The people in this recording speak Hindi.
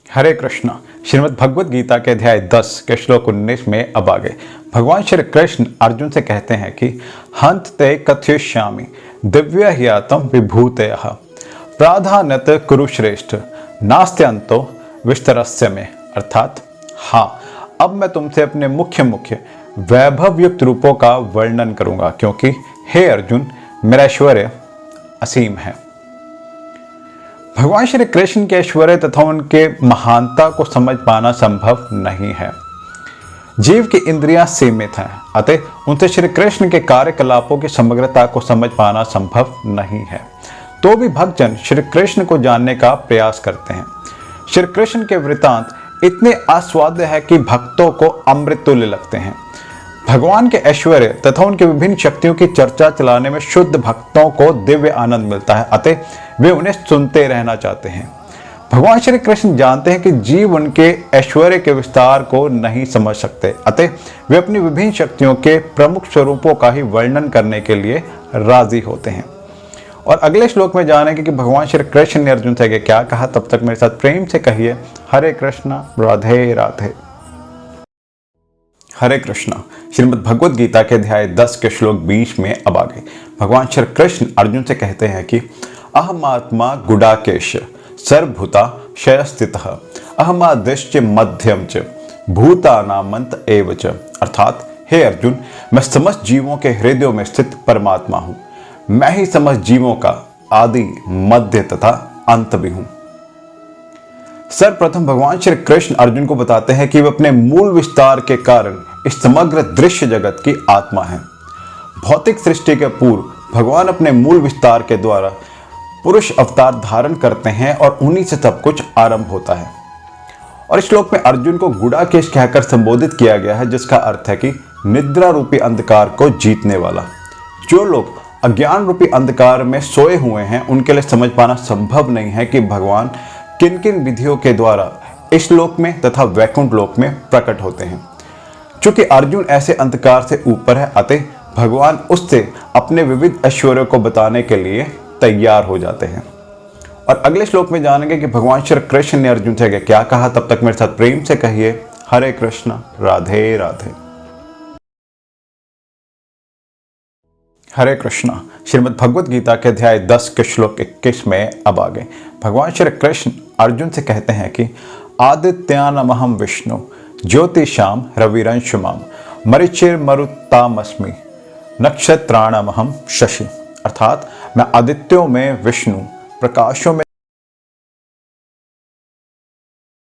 हरे कृष्णा। श्रीमद् भगवद गीता के अध्याय 10 के श्लोक 19 में अब आगे भगवान श्री कृष्ण अर्जुन से कहते हैं कि हंत ते कथयिष्यामि दिव्य ह्यातम विभूतयः प्राधान्यत कुरु श्रेष्ठ नास्त्यंतो विस्तरस्य में। अर्थात हाँ, अब मैं तुमसे अपने मुख्य वैभव युक्त रूपों का वर्णन करूंगा, क्योंकि हे अर्जुन मेरा ऐश्वर्य असीम है। भगवान श्री कृष्ण के ऐश्वर्य तथा उनके महानता को समझ पाना संभव नहीं है। जीव की इंद्रियां सीमित हैं, अतः उनसे श्री कृष्ण के कार्यकलापों की समग्रता को समझ पाना संभव नहीं है। तो भी भक्तजन श्री कृष्ण को जानने का प्रयास करते हैं। श्री कृष्ण के वृतांत इतने आस्वाद्य है कि भक्तों को अमृत तुल्य लगते हैं। भगवान के ऐश्वर्य तथा उनके विभिन्न शक्तियों की चर्चा चलाने में शुद्ध भक्तों को दिव्य आनंद मिलता है, अतः वे उन्हें सुनते रहना चाहते हैं। भगवान श्री कृष्ण जानते हैं कि जीव उनके ऐश्वर्य के विस्तार को नहीं समझ सकते, अतः वे अपनी विभिन्न शक्तियों के प्रमुख स्वरूपों का ही वर्णन करने के लिए राजी होते हैं। और अगले श्लोक में जानेंगे कि भगवान श्री कृष्ण ने अर्जुन से क्या कहा। तब तक मेरे साथ प्रेम से कहिए हरे कृष्णा राधे राधे। हरे कृष्णा। श्रीमद् भगवद गीता के अध्याय 10 के श्लोक 20 में अब आगे भगवान श्री कृष्ण अर्जुन से कहते हैं कि अहमात्मा गुडाकेश सर्वभूता शयस्थितः अहमादिश्च मध्यम च भूतानामंत एव च। अर्थात हे अर्जुन, मैं समस्त जीवों के हृदयों में स्थित परमात्मा हूं। मैं ही समस्त जीवों का आदि मध्य तथा अंत भी हूं। सर्वप्रथम भगवान श्री कृष्ण अर्जुन को बताते हैं कि वे अपने मूल विस्तार के कारण इस समग्र दृश्य जगत की आत्मा है। भौतिक सृष्टि के पूर्व भगवान अपने मूल विस्तार के द्वारा पुरुष अवतार धारण करते हैं और उन्हीं से सब कुछ आरंभ होता है। और इस श्लोक में अर्जुन को गुडाकेश कहकर संबोधित किया गया है, जिसका अर्थ है कि निद्रा रूपी अंधकार को जीतने वाला। जो लोग अज्ञान रूपी अंधकार में सोए हुए हैं, उनके लिए समझ पाना संभव नहीं है कि भगवान किन किन विधियों के द्वारा इस लोक में तथा वैकुंठ लोक में प्रकट होते हैं। चूंकि अर्जुन ऐसे अंधकार से ऊपर है, अतः भगवान उससे अपने विविध ऐश्वर्यों को बताने के लिए तैयार हो जाते हैं। और अगले श्लोक में जानेंगे कि भगवान श्री कृष्ण ने अर्जुन से क्या कहा। तब तक मेरे साथ प्रेम से कहिए हरे कृष्णा राधे राधे। हरे कृष्णा। श्रीमद् भगवद गीता के अध्याय 10 के श्लोक 21 में अब आगे भगवान श्री कृष्ण अर्जुन से कहते हैं कि आदित्यानमहं विष्णु ज्योतिषाम रविरंशमाम मरीचिर्मरुतामस्मि नक्षत्राणमहं शशि। अर्थात मैं आदित्यों में विष्णु, प्रकाशों में